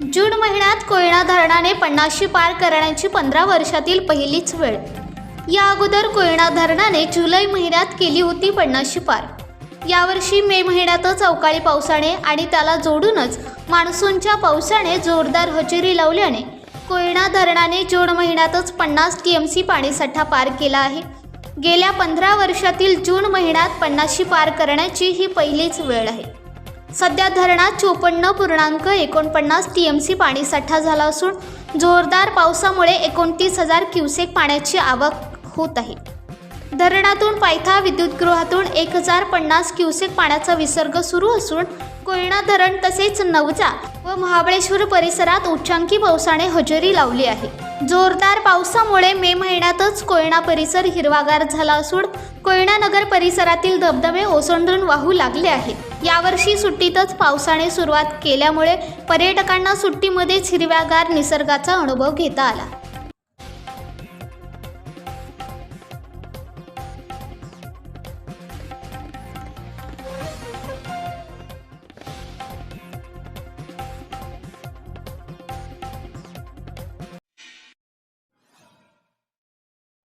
जून महिन्यात कोयना धरणाने 50शी पार करण्याची 15 वर्षातील पहिलीच वेळ। या अगोदर कोयना धरणाने जुलै महिन्यात केली होती 50शी पार। यावर्षी मे महिन्यातच अवकाळी पावसाने आणि त्याला जोडूनच मान्सूनच्या पावसाने जोरदार हजेरी लावल्याने कोयना धरणाने जून महिन्यातच 50 TMC पाणीसाठा पार केला आहे। गेल्या 15 वर्षातील जून महिन्यात 50शी पार करण्याची ही पहिलीच वेळ आहे। सध्या धरणात 54.49 TMC पाणीसाठा झाला असून जोरदार पावसामुळे 29,000 क्युसेक पाण्याची आवक होत आहे। धरणातून पायथा विद्युतगृहातून 1050 क्युसेक पाण्याचा विसर्ग सुरू असून कोयना धरण तसेच नवजा व महाबळेश्वर परिसरात उच्चांकी पावसाने हजेरी लावली आहे। जोरदार पावसामुळे मे महिन्यातच कोयना परिसर हिरवागार झाला असून कोयना नगर परिसरातील धबधबे ओसंडून वाहू लागले आहेत। यावर्षी सुट्टीतच पावसाने सुरुवात केल्यामुळे पर्यटकांना सुट्टीमध्येच हिरव्यागार निसर्गाचा अनुभव घेता आला।